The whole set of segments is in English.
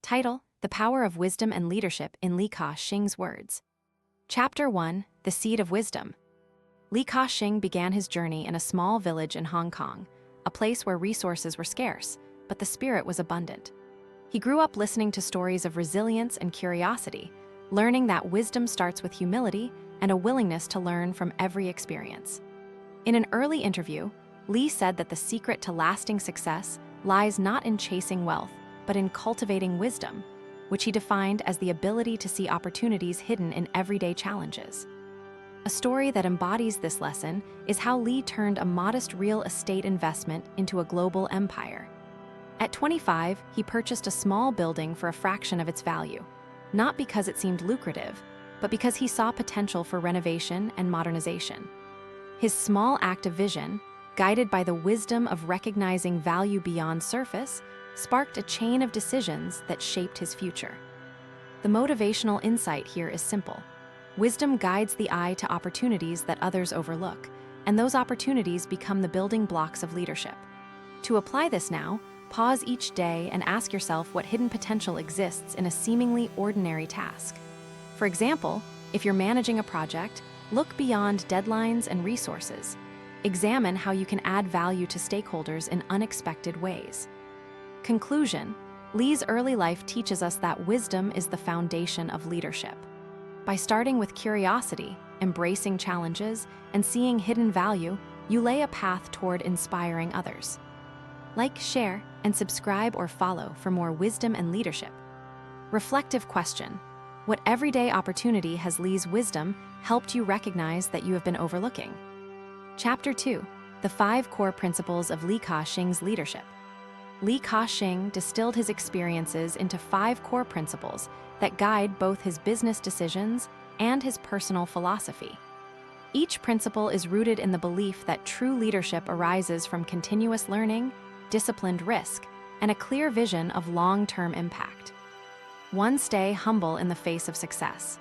Title: The Power of Wisdom and Leadership in Li Ka Shing's Words. Chapter 1: The Seed of Wisdom. Li Ka Shing began his journey in a small village in Hong Kong, a place where resources were scarce, but the spirit was abundant. He grew up listening to stories of resilience and curiosity, learning that wisdom starts with humility and a willingness to learn from every experience. In an early interview, Li said that the secret to lasting success lies not in chasing wealth, but in cultivating wisdom, which he defined as the ability to see opportunities hidden in everyday challenges. A story that embodies this lesson is how Li turned a modest real estate investment into a global empire. At 25, he purchased a small building for a fraction of its value, not because it seemed lucrative, but because he saw potential for renovation and modernization. His small act of vision, guided by the wisdom of recognizing value beyond surface, sparked a chain of decisions that shaped his future. The motivational insight here is simple. Wisdom guides the eye to opportunities that others overlook, and those opportunities become the building blocks of leadership. To apply this now, pause each day and ask yourself what hidden potential exists in a seemingly ordinary task. For example, if you're managing a project, look beyond deadlines and resources. Examine how you can add value to stakeholders in unexpected ways. Conclusion: Li's early life teaches us that wisdom is the foundation of leadership. By starting with curiosity, embracing challenges, and seeing hidden value, you lay a path toward inspiring others. Like, share, and subscribe or follow for more wisdom and leadership. Reflective question: what everyday opportunity has Li's wisdom helped you recognize that you have been overlooking? Chapter 2: The 5 Core Principles of Li Ka Shing's Leadership. Li Ka Shing distilled his experiences into 5 core principles that guide both his business decisions and his personal philosophy. Each principle is rooted in the belief that true leadership arises from continuous learning, disciplined risk, and a clear vision of long-term impact. 1. Stay humble in the face of success.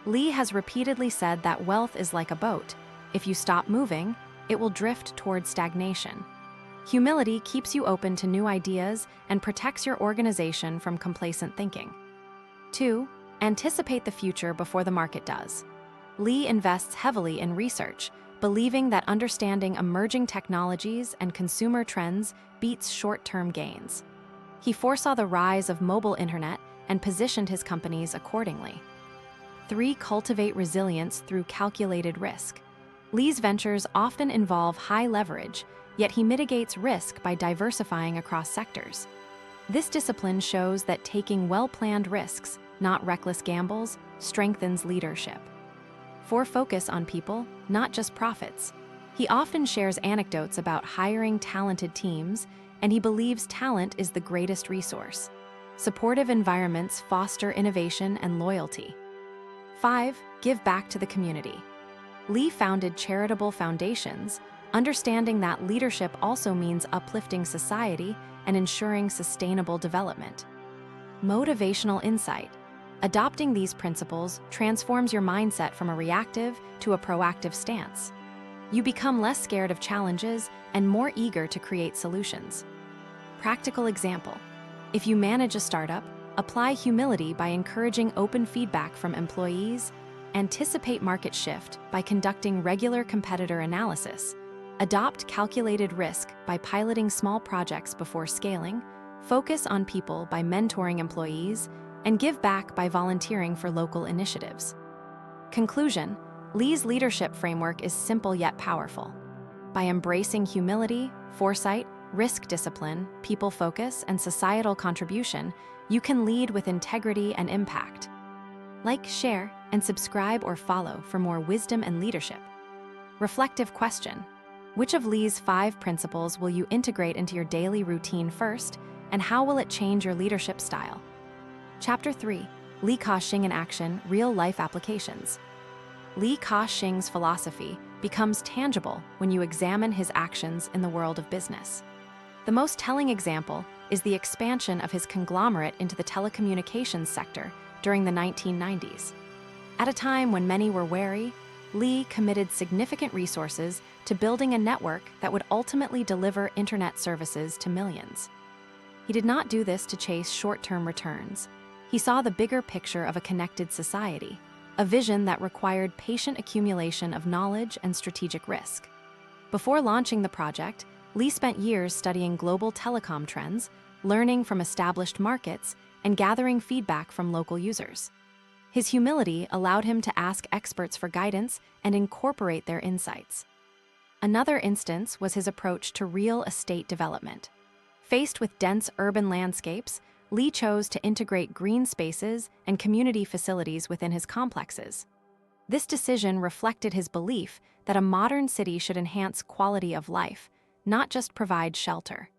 Li has repeatedly said that wealth is like a boat. If you stop moving, it will drift toward stagnation. Humility keeps you open to new ideas and protects your organization from complacent thinking. 2. Anticipate the future before the market does. Li invests heavily in research, believing that understanding emerging technologies and consumer trends beats short-term gains. He foresaw the rise of mobile internet and positioned his companies accordingly. 3. Cultivate resilience through calculated risk. Li's ventures often involve high leverage, yet he mitigates risk by diversifying across sectors. This discipline shows that taking well-planned risks, not reckless gambles, strengthens leadership. 4. Focus on people, not just profits. He often shares anecdotes about hiring talented teams, and he believes talent is the greatest resource. Supportive environments foster innovation and loyalty. 5. Give back to the community. Li founded charitable foundations, understanding that leadership also means uplifting society and ensuring sustainable development. Motivational insight. Adopting these principles transforms your mindset from a reactive to a proactive stance. You become less scared of challenges and more eager to create solutions. Practical example: if you manage a startup, apply humility by encouraging open feedback from employees, anticipate market shift by conducting regular competitor analysis, adopt calculated risk by piloting small projects before scaling, focus on people by mentoring employees, and give back by volunteering for local initiatives. Conclusion: Li's leadership framework is simple yet powerful. By embracing humility, foresight, risk discipline, people focus, and societal contribution, you can lead with integrity and impact. Like, share, and subscribe or follow for more wisdom and leadership. Reflective question: which of Li's 5 principles will you integrate into your daily routine first, and how will it change your leadership style? Chapter 3: Li Ka Shing in Action, Real-Life Applications. Li Ka Shing's philosophy becomes tangible when you examine his actions in the world of business. The most telling example is the expansion of his conglomerate into the telecommunications sector during the 1990s. At a time when many were wary, Li committed significant resources to building a network that would ultimately deliver internet services to millions. He did not do this to chase short-term returns. He saw the bigger picture of a connected society, a vision that required patient accumulation of knowledge and strategic risk. Before launching the project, Li spent years studying global telecom trends, learning from established markets, and gathering feedback from local users. His humility allowed him to ask experts for guidance and incorporate their insights. Another instance was his approach to real estate development. Faced with dense urban landscapes, Li chose to integrate green spaces and community facilities within his complexes. This decision reflected his belief that a modern city should enhance quality of life, not just provide shelter.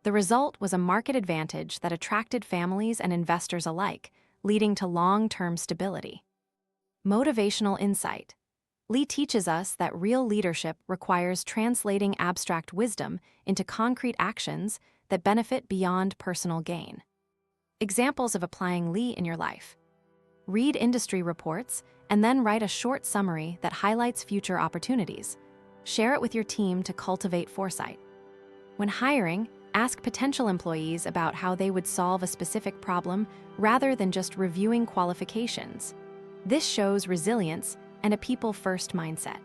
The result was a market advantage that attracted families and investors alike, leading to long-term stability. Motivational insight. Li teaches us that real leadership requires translating abstract wisdom into concrete actions that benefit beyond personal gain. Examples of applying Li in your life. Read industry reports and then write a short summary that highlights future opportunities. Share it with your team to cultivate foresight. When hiring, ask potential employees about how they would solve a specific problem rather than just reviewing qualifications. This shows resilience and a people-first mindset.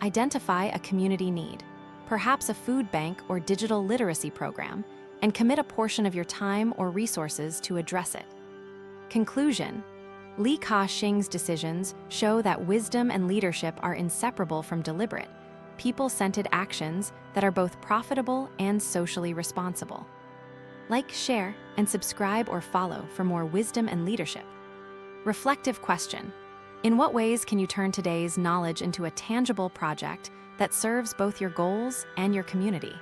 Identify a community need, perhaps a food bank or digital literacy program, and commit a portion of your time or resources to address it. Conclusion. Li Ka Shing's decisions show that wisdom and leadership are inseparable from deliberate, people-centered actions that are both profitable and socially responsible. Like, share, and subscribe or follow for more wisdom and leadership. Reflective question. In what ways can you turn today's knowledge into a tangible project that serves both your goals and your community?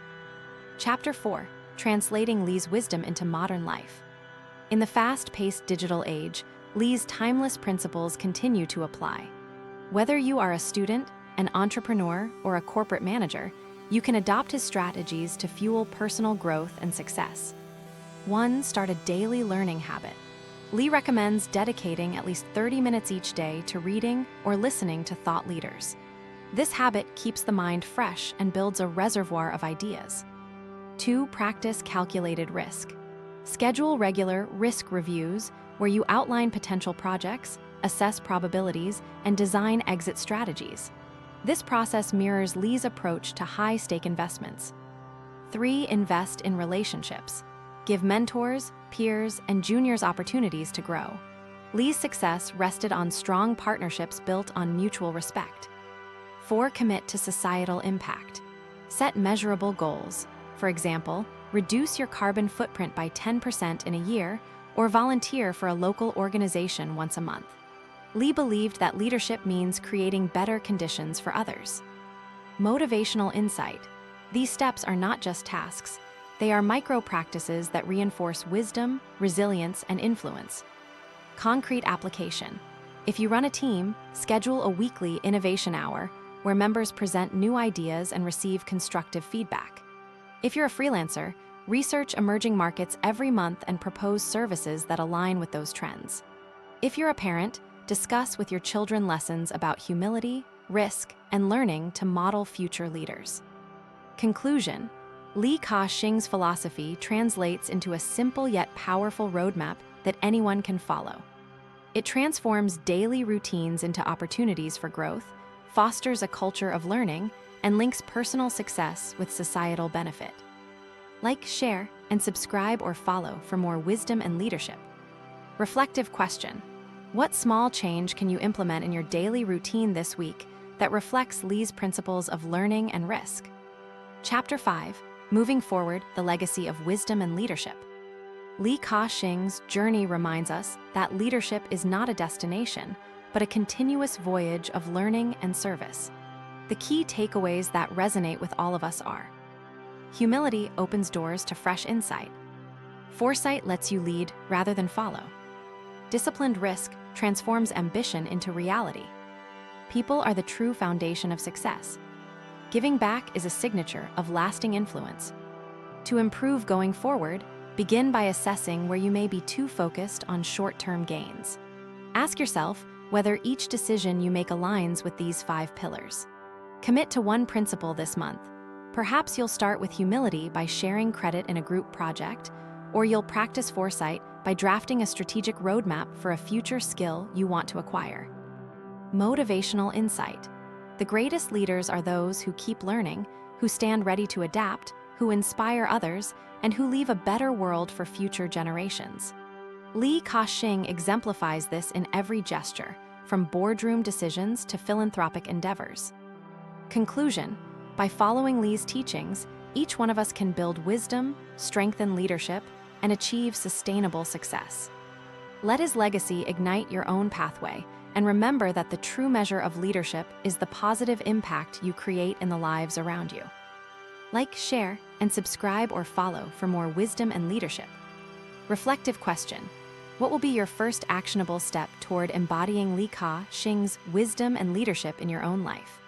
Chapter 4. Translating Li's wisdom into modern life. In the fast-paced digital age, Li's timeless principles continue to apply. Whether you are a student, an entrepreneur, or a corporate manager, you can adopt his strategies to fuel personal growth and success. 1. Start a daily learning habit. Li recommends dedicating at least 30 minutes each day to reading or listening to thought leaders. This habit keeps the mind fresh and builds a reservoir of ideas. 2. Practice calculated risk. Schedule regular risk reviews where you outline potential projects, assess probabilities, and design exit strategies. This process mirrors Li's approach to high-stake investments. 3. Invest in relationships. Give mentors, peers, and juniors opportunities to grow. Li's success rested on strong partnerships built on mutual respect. 4. Commit to societal impact. Set measurable goals. For example, reduce your carbon footprint by 10% in a year or volunteer for a local organization once a month. Li believed that leadership means creating better conditions for others. Motivational insight. These steps are not just tasks. They are micro-practices that reinforce wisdom, resilience, and influence. Concrete application. If you run a team, schedule a weekly innovation hour where members present new ideas and receive constructive feedback. If you're a freelancer, research emerging markets every month and propose services that align with those trends. If you're a parent, discuss with your children lessons about humility, risk, and learning to model future leaders. Conclusion. Li Ka Shing's philosophy translates into a simple yet powerful roadmap that anyone can follow. It transforms daily routines into opportunities for growth, fosters a culture of learning, and links personal success with societal benefit. Like, share, and subscribe or follow for more wisdom and leadership. Reflective question. What small change can you implement in your daily routine this week that reflects Li's principles of learning and risk? Chapter 5. Moving Forward, the Legacy of Wisdom and Leadership. Li Ka Shing's journey reminds us that leadership is not a destination, but a continuous voyage of learning and service. The key takeaways that resonate with all of us are: humility opens doors to fresh insight. Foresight lets you lead rather than follow. Disciplined risk transforms ambition into reality. People are the true foundation of success. Giving back is a signature of lasting influence. To improve going forward, begin by assessing where you may be too focused on short-term gains. Ask yourself whether each decision you make aligns with these 5 pillars. Commit to one principle this month. Perhaps you'll start with humility by sharing credit in a group project, or you'll practice foresight by drafting a strategic roadmap for a future skill you want to acquire. Motivational insight. The greatest leaders are those who keep learning, who stand ready to adapt, who inspire others, and who leave a better world for future generations. Li Ka Shing exemplifies this in every gesture, from boardroom decisions to philanthropic endeavors. Conclusion: by following Li's teachings, each one of us can build wisdom, strengthen leadership, and achieve sustainable success. Let his legacy ignite your own pathway, and remember that the true measure of leadership is the positive impact you create in the lives around you. Like, share, and subscribe or follow for more wisdom and leadership. Reflective question: what will be your first actionable step toward embodying Li Ka Shing's wisdom and leadership in your own life?